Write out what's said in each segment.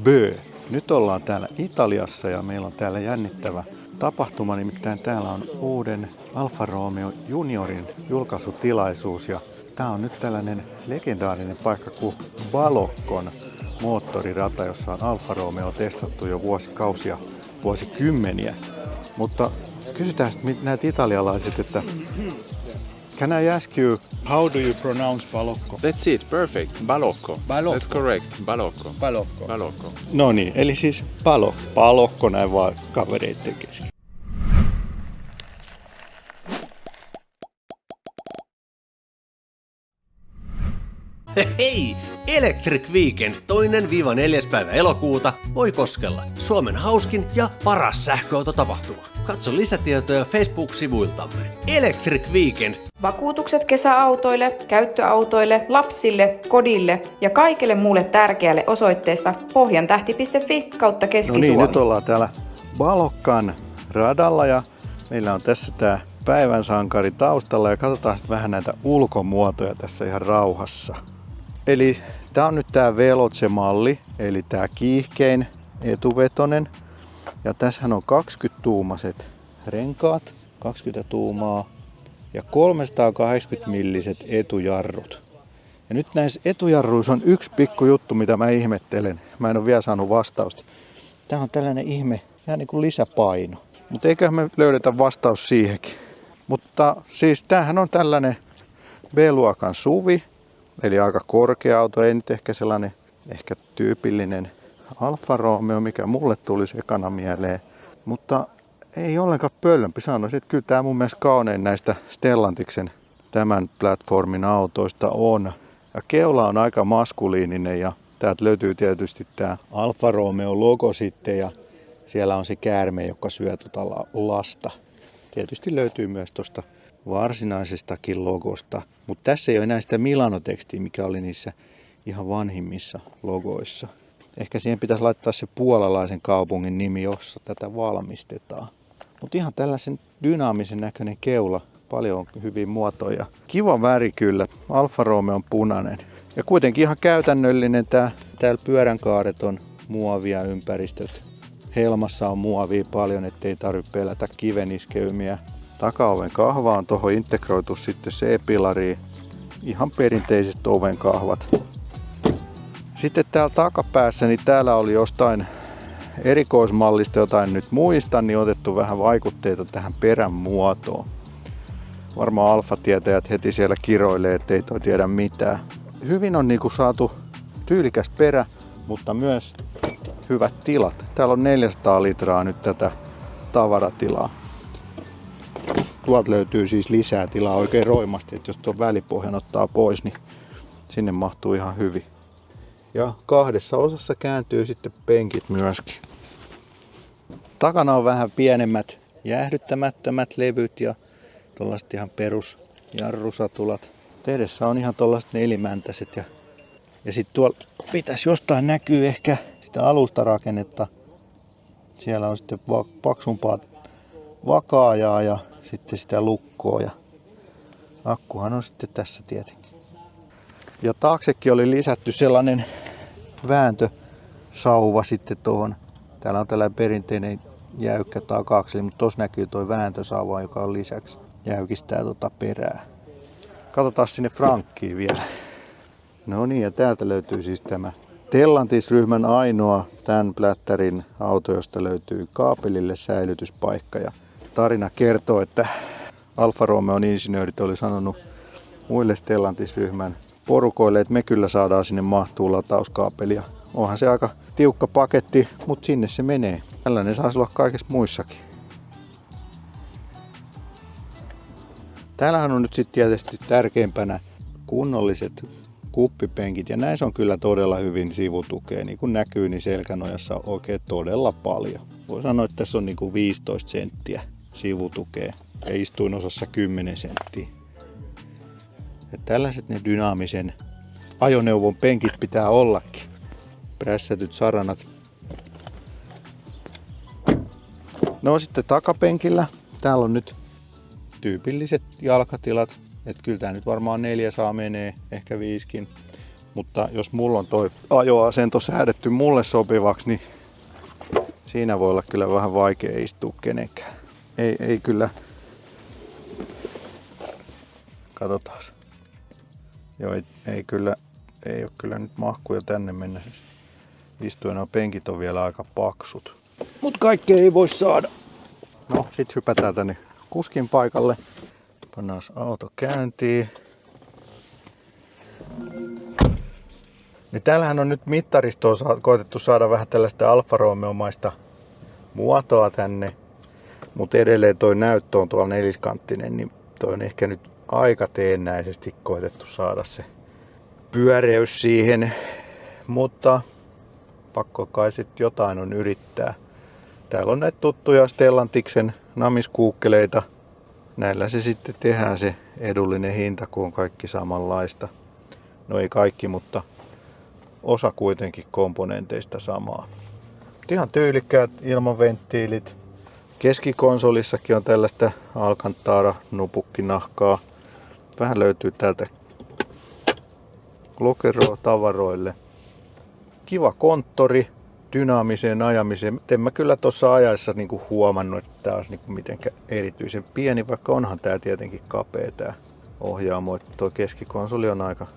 Bö. Nyt ollaan täällä Italiassa ja meillä on täällä jännittävä tapahtuma, nimittäin täällä on uuden Alfa Romeo Juniorin julkaisutilaisuus ja tää on nyt tällainen legendaarinen paikka kuin Baloccon moottorirata, jossa on Alfa Romeo testattu jo vuosikausia, vuosikymmeniä. Mutta kysytään sitten näitä italialaiset, että can I ask you, how do you pronounce Balocco? That's it, perfect. Balocco. Balocco. That's correct. Balocco. Balocco. Balocco. No niin, eli siis Balocco näin vaan kavereitten kesken. Hei! Electric Weekend 2-4. päivä elokuuta voi koskella Suomen hauskin ja paras sähköautotapahtuma. Katso lisätietoja Facebook-sivuiltamme. Electric Weekend. Vakuutukset kesäautoille, käyttöautoille, lapsille, kodille ja kaikille muulle tärkeälle osoitteesta pohjantähti.fi/Keski-Suomi. No niin, nyt ollaan täällä Baloccan radalla ja meillä on tässä tää päivän sankari taustalla ja katsotaan sitten vähän näitä ulkomuotoja tässä ihan rauhassa. Eli tää on nyt tää Veloce-malli, eli tää kiihkein etuvetonen. Ja tässähän on 20-tuumaiset renkaat, 20 tuumaa ja 380 milliset etujarrut. Ja nyt näissä etujarruissa on yksi pikku juttu, mitä mä ihmettelen. Mä en ole vielä saanut vastausta. Täällä on tällainen ihme, ihan niin kuin lisäpaino. Mutta eiköhän me löydetä vastaus siihenkin. Mutta siis tämähän on tällainen B-luokan SUVi, eli aika korkea auto, ei nyt ehkä sellainen ehkä tyypillinen Alfa Romeo, mikä mulle tuli ekana mieleen, mutta ei ollenkaan pöllömpi. Sanoisin, että kyllä tämä mun mielestä kaunein näistä Stellantiksen tämän platformin autoista on. Ja keula on aika maskuliininen ja täältä löytyy tietysti tämä Alfa Romeo logo sitten ja siellä on se käärme, joka syö lasta. Tietysti löytyy myös tuosta varsinaisestakin logosta, mutta tässä ei ole enää sitä Milano-tekstiä, mikä oli niissä ihan vanhimmissa logoissa. Ehkä siihen pitäisi laittaa se puolalaisen kaupungin nimi, jossa tätä valmistetaan. Mutta ihan tällaisen dynaamisen näköinen keula, paljon hyviä muotoja. Kiva väri kyllä, Alfa Romeo on punainen. Ja kuitenkin ihan käytännöllinen täällä pyöränkaaret on muovia ympäristöt. Helmassa on muovia paljon, ettei tarvitse pelätä kiveniskeymiä. Takaoven kahva on tuohon integroitu sitten C-pilariin. Ihan perinteiset ovenkahvat. Sitten täällä takapäässä, niin täällä oli jostain erikoismallista, jota en nyt muista, niin otettu vähän vaikutteita tähän perän muotoon. Varmaan alfatietäjät heti siellä kiroilee, ettei toi tiedä mitään. Hyvin on niinku saatu tyylikäs perä, mutta myös hyvät tilat. Täällä on 400 litraa nyt tätä tavaratilaa. Tuolta löytyy siis lisää tilaa oikein roimasti, että jos tuon välipohjan ottaa pois, niin sinne mahtuu ihan hyvin. Ja kahdessa osassa kääntyy sitten penkit myöskin. Takana on vähän pienemmät jäähdyttämättömät levyt ja tuollaiset ihan perusjarrusatulat. Edessä on ihan tuollaiset nelimäntäiset ja sitten tuolla pitäisi jostain näkyy ehkä sitä alustarakennetta. Siellä on sitten paksumpaa vakaajaa ja sitten sitä lukkoa ja akkuhan on sitten tässä tietenkin. Ja taaksekin oli lisätty sellainen vääntösauva sitten tuohon. Täällä on tällainen perinteinen jäykkä taka-akseli, mutta tuossa näkyy tuo vääntösauva, joka on lisäksi jäykistää perää. Katsotaan sinne Frankkiin vielä. No niin, ja täältä löytyy siis tämä Stellantis-ryhmän ainoa tämän plättärin auto, josta löytyy kaapelille säilytyspaikka. Ja tarina kertoo, että Alfa Romeon insinöörit oli sanonut muille Stellantis-ryhmän porukoille, että me kyllä saadaan sinne mahtuu latauskaapelia. Onhan se aika tiukka paketti, mutta sinne se menee. Tällainen saisi olla kaikessa muissakin. Täällähän on nyt sitten tietysti tärkeimpänä kunnolliset kuppipenkit ja näissä on kyllä todella hyvin sivutukea. Niin kuin näkyy, niin selkänojassa on oikein todella paljon. Voi sanoa, että tässä on niin kuin 15 senttiä sivutukea ja istuinosassa 10 senttiä. Ja tällaiset ne dynaamisen ajoneuvon penkit pitää ollakin. Prässätyt saranat. No sitten takapenkillä. Täällä on nyt tyypilliset jalkatilat. Että kyllä tää nyt varmaan 4 saa menee, ehkä 5kin. Mutta jos mulla on toi ajoasento säädetty mulle sopivaksi, niin siinä voi olla kyllä vähän vaikea istua kenenkään. Ei kyllä. Katsotaan. Joo, ei ole kyllä nyt mahkuja tänne mennä. Istuen nuo penkit on vielä aika paksut. Mut kaikkea ei voi saada. No, sit hypätään tänne kuskin paikalle. Pannaan auto käyntiin. Niin täällähän on nyt mittaristoon koetettu saada vähän tällaista Alfa Romeo-maista muotoa tänne. Mutta edelleen toi näyttö on tuolla neliskanttinen, niin toi on ehkä nyt aika teennäisesti koetettu saada se pyöreys siihen. Mutta pakko kai sit jotain on yrittää. Täällä on näitä tuttuja Stellantiksen namiskuukkeleita. Näillä se sitten tehdään se edullinen hinta, kun on kaikki samanlaista. No ei kaikki, mutta osa kuitenkin komponenteista samaa. Ihan tyylikkäät ilmanventtiilit. Keskikonsolissakin on tällaista Alcantara-nupukkinahkaa. Vähän löytyy täältä lokeroa tavaroille. Kiva konttori dynaamiseen ajamiseen. En mä kyllä tuossa ajaessa niinku huomannut, että tää olisi niinku mitenkään erityisen pieni, vaikka onhan tää tietenkin kapea tää ohjaamo. Tuo keskikonsoli on aika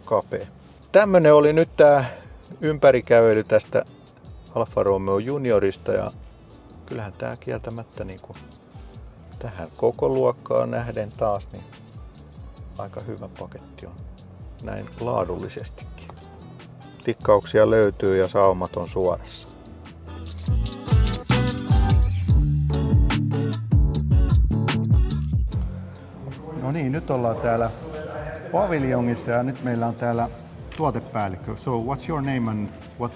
kapea. Tämmönen oli nyt tää ympärikävely tästä Alfa Romeo Juniorista ja kyllähän tää kieltämättä niinku tähän koko luokkaan nähden taas niin aika hyvä paketti on näin laadullisestikin. Tikkauksia löytyy ja saumat on suorassa. No niin, nyt ollaan täällä paviljongissa ja nyt meillä on täällä tuotepäällikkö. So what's your name and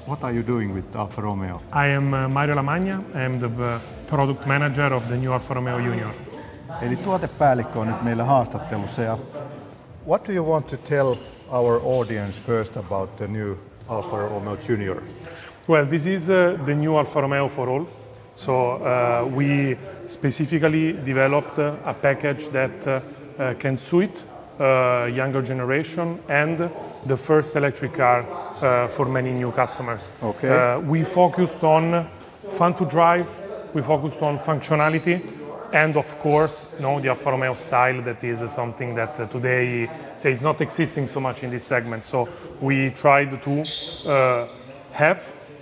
what are you doing with Alfa Romeo? I am Mario Lamagna. I am the product manager of the new Alfa Romeo Junior. Eli tuotepäällikkö on nyt meillä haastattelussa ja what do you want to tell our audience first about the new Alfa Romeo Junior? Well, this is the new Alfa Romeo for all. So we specifically developed a package that can suit younger generation and the first electric car for many new customers. Okay. We focused on fun to drive, we focused on functionality, and of course, the Alfa Romeo style, that is something that today is not existing so much in this segment. So we tried to have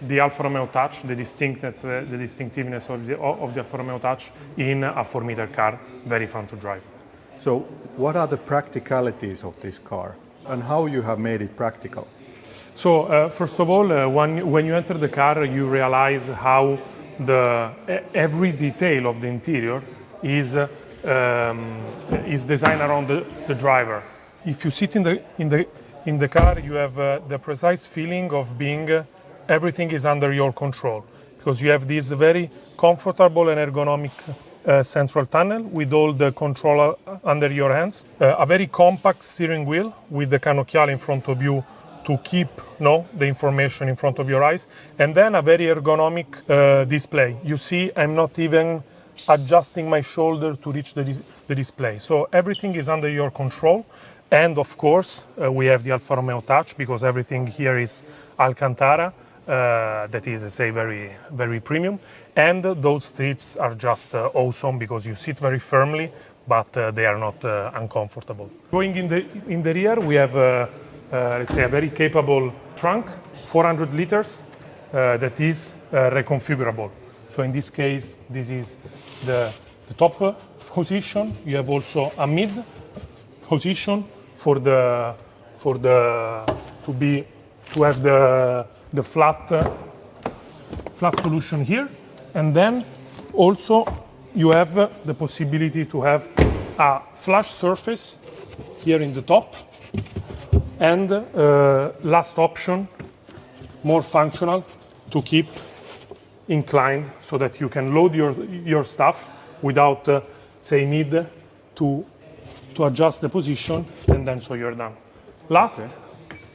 the Alfa Romeo touch, the distinctiveness of the Alfa Romeo touch in a 4-meter car, very fun to drive. So what are the practicalities of this car and how you have made it practical? So first of all, when you enter the car, you realize how every detail of the interior is designed around the driver. If you sit in the car, you have the precise feeling of being everything is under your control, because you have this very comfortable and ergonomic central tunnel with all the control under your hands, a very compact steering wheel with the cannocchiale in front of you to keep the information in front of your eyes, and then a very ergonomic display. You see, I'm not even adjusting my shoulder to reach the display. So everything is under your control. And of course, we have the Alfa Romeo Touch, because everything here is Alcantara, that is, let's say, very, very premium. And those seats are just awesome, because you sit very firmly, but they are not uncomfortable. Going in the rear, we have, let's say, a very capable trunk, 400 liters, that is reconfigurable. So in this case, this is the top position. You have also a mid position to have the flat solution here, and then also you have the possibility to have a flush surface here in the top, and last option, more functional, to keep inclined so that you can load your stuff without say need to adjust the position, and then so you're done. Last,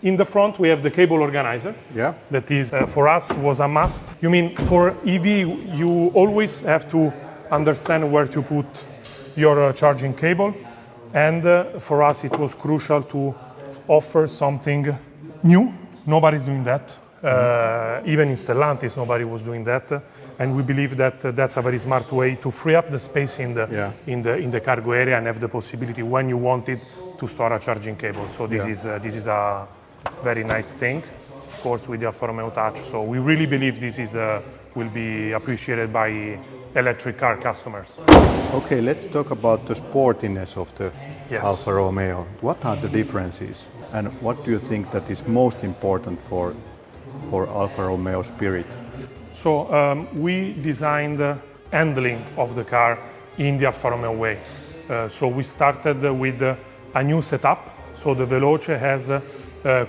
in the front we have the cable organizer. Yeah. That is for us was a must. You mean for EV you always have to understand where to put your charging cable, and for us it was crucial to offer something new. Nobody's doing that. Even in Stellantis, nobody was doing that. And we believe that that's a very smart way to free up the space in the cargo area and have the possibility when you want it to store a charging cable. So this is a very nice thing, of course, with the Alfa Romeo Touch. So we really believe this is will be appreciated by electric car customers. Okay, let's talk about the sportiness of the Yes. Alfa Romeo. What are the differences, and what do you think that is most important for Alfa Romeo Spirit? So we designed the handling of the car in the Alfa Romeo way. So we started with a new setup. So the Veloce has a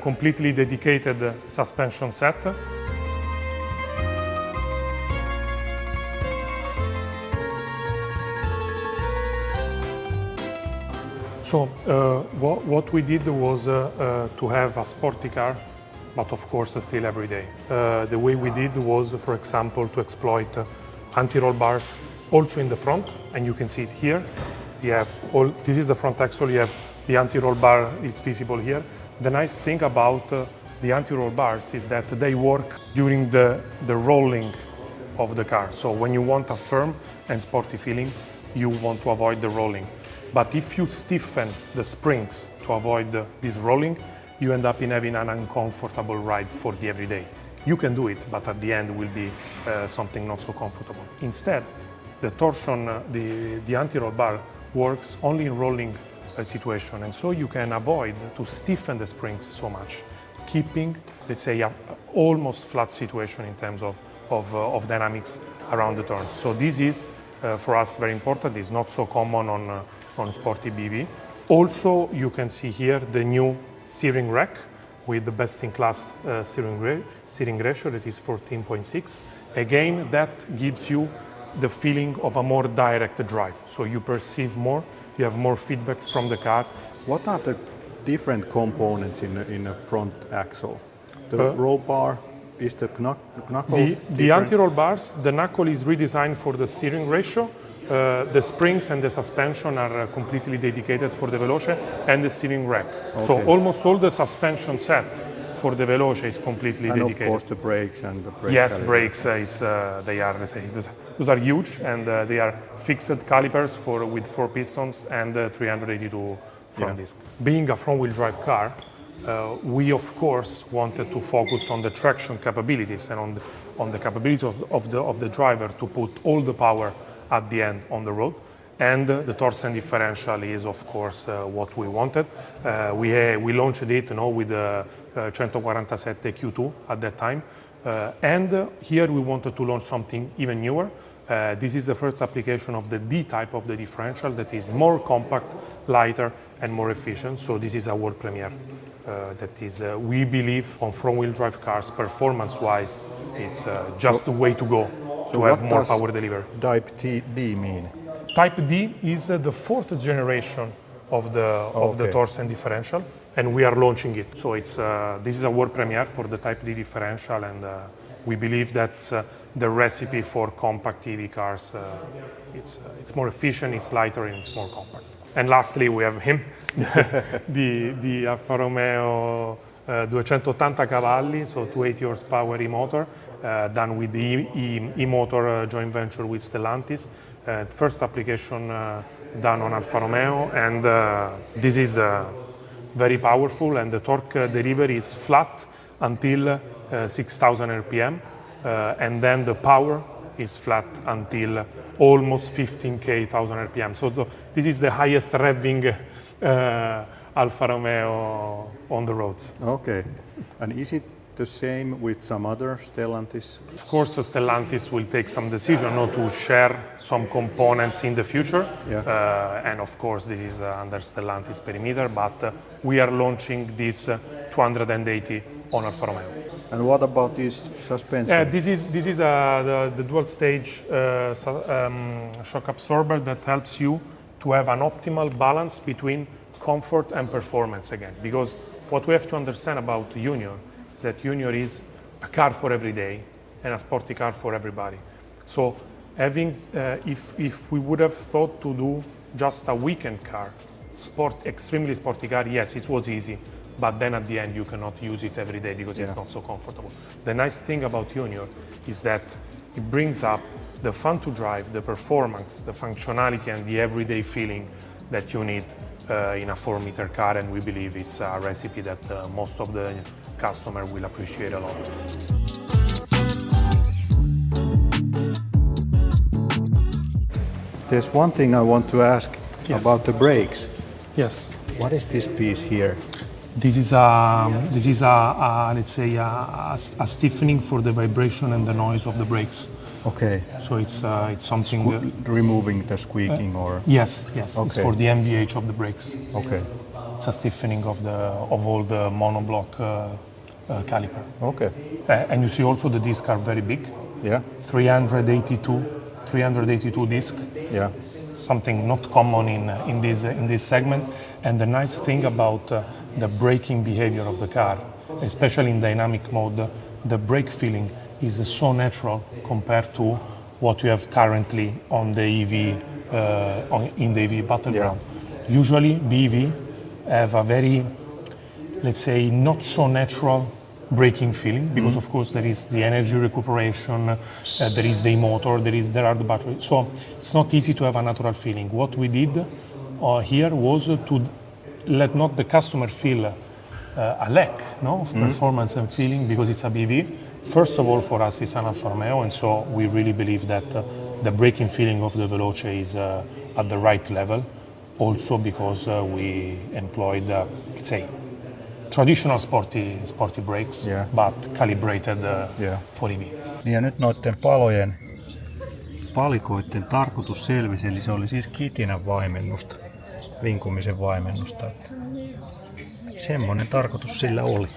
completely dedicated suspension set. So what we did was to have a sporty car, but of course still every day. The way we did was, for example, to exploit anti-roll bars also in the front, and you can see it here. You have this is the front axle, you have the anti-roll bar, it's visible here. The nice thing about the anti-roll bars is that they work during the rolling of the car. So when you want a firm and sporty feeling, you want to avoid the rolling. But if you stiffen the springs to avoid this rolling, you end up in having an uncomfortable ride for the everyday. You can do it, but at the end will be something not so comfortable. Instead, the torsion, the anti-roll bar works only in rolling situation, and so you can avoid to stiffen the springs so much, keeping, let's say, a almost flat situation in terms of dynamics around the turns. So this is for us very important. It's not so common on sporty BV. Also, you can see here the new steering rack with the best-in-class steering ratio that is 14.6. Again, that gives you the feeling of a more direct drive. So you perceive more, you have more feedbacks from the car. What are the different components in a front axle? The roll bar, is the knuckle The anti-roll bars, the knuckle is redesigned for the steering ratio. The springs and the suspension are completely dedicated for the Veloce and the steering rack. Okay. So almost all the suspension set for the Veloce is completely and dedicated. of course the brakes and the brake Yes, calipers. brakes. They are, let's say, those are huge, and they are fixed calipers with 4 pistons and 382 front disc. Being a front-wheel drive car, we of course wanted to focus on the traction capabilities and on the capabilities of the driver to put all the power at the end on the road. And the Torsen differential is of course what we wanted. We launched it with the 147 Q2 at that time. And here we wanted to launch something even newer. This is the first application of the D type of the differential that is more compact, lighter, and more efficient. So this is a world premiere. That is, we believe, on front-wheel drive cars, performance-wise, it's just the way to go to have more power delivery. Type D mean? Type D is the 4th generation of the Torsen differential, and we are launching it. So it's this is a world premiere for the Type D differential, and we believe that's the recipe for compact EV cars. It's more efficient, it's lighter, and it's more compact. And lastly, we have him, the Alfa Romeo 280 cavalli, so 280 horsepower e-motor, done with the e-motor joint venture with Stellantis. First application done on Alfa Romeo, and this is very powerful, and the torque delivery is flat until 6,000 RPM, and then the power is flat until almost 15,000 RPM. So this is the highest revving Alfa Romeo on the roads. Okay. And is it the same with some other Stellantis? Of course, Stellantis will take some decision not to share some components in the future. Yeah. And of course, this is under Stellantis perimeter, but we are launching this 280 on Alfa Romeo. And what about this suspension? This is the dual stage shock absorber that helps you to have an optimal balance between comfort and performance again. Because what we have to understand about Junior is that Junior is a car for every day and a sporty car for everybody. So having, if we would have thought to do just a weekend car, extremely sporty car, yes, it was easy. but then at the end you cannot use it every day because it's not so comfortable. The nice thing about Junior is that it brings up the fun to drive, the performance, the functionality and the everyday feeling that you need in a 4-meter car, and we believe it's a recipe that most of the customer will appreciate a lot. There's one thing I want to ask about the brakes. Yes. What is this piece here? This is let's say a stiffening for the vibration and the noise of the brakes. Okay. So it's something. Removing the squeaking or? Yes. It's Okay. for the MVH of the brakes. Okay. It's a stiffening of all the monoblock caliper. Okay. And you see also the discs are very big. Yeah. 382 disc. Yeah. Something not common in this segment. And the nice thing about the braking behavior of the car, especially in dynamic mode, the brake feeling is so natural compared to what you have currently on the EV in the EV battleground. Usually BEV have a very, let's say, not so natural braking feeling because of course there is the energy recuperation, there is the motor, there are the batteries. So it's not easy to have a natural feeling. What we did here was to let not the customer feel a lack of performance and feeling because it's a BEV. First of all, for us it's an Alfa Romeo, and so we really believe that the braking feeling of the Veloce is at the right level. Also because we employed, let's say, traditional sporty brakes, but calibrated for EV. Ja nyt noiden palikoiden tarkoitus selvisi, eli se oli siis kitinän vaimennusta, vinkumisen vaimennusta. Että semmoinen tarkoitus sillä oli.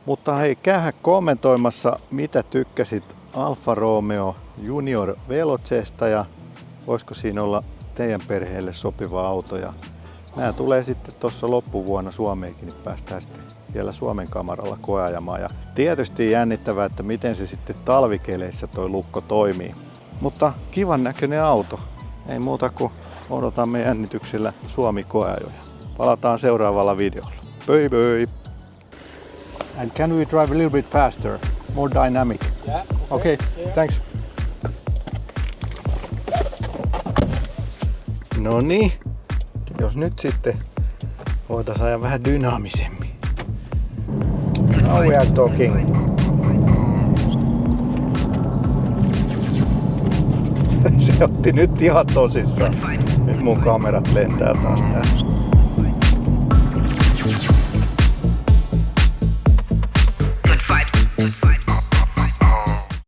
Mutta hei, käydä kommentoimassa, mitä tykkäsit Alfa Romeo Junior Velocesta ja voisiko siinä olla teidän perheelle sopiva auto. Ja nämä tulee sitten tuossa loppuvuonna Suomeenkin, niin päästään sitten vielä Suomen kamaralla koeajamaan. Ja tietysti jännittävää, että miten se sitten talvikeleissä toi lukko toimii. Mutta kivan näköinen auto. Ei muuta kuin odotamme jännityksellä Suomi-koeajoja. Palataan seuraavalla videolla. Bye bye! And can we drive a little bit faster? More dynamic? Yeah. Okay, thanks. No niin, jos nyt sitten voitaisiin ajaa vähän dynaamisemmin. Now we are talking. Se otti nyt ihan tosissaan. Nyt mun kamerat lentää taas täällä.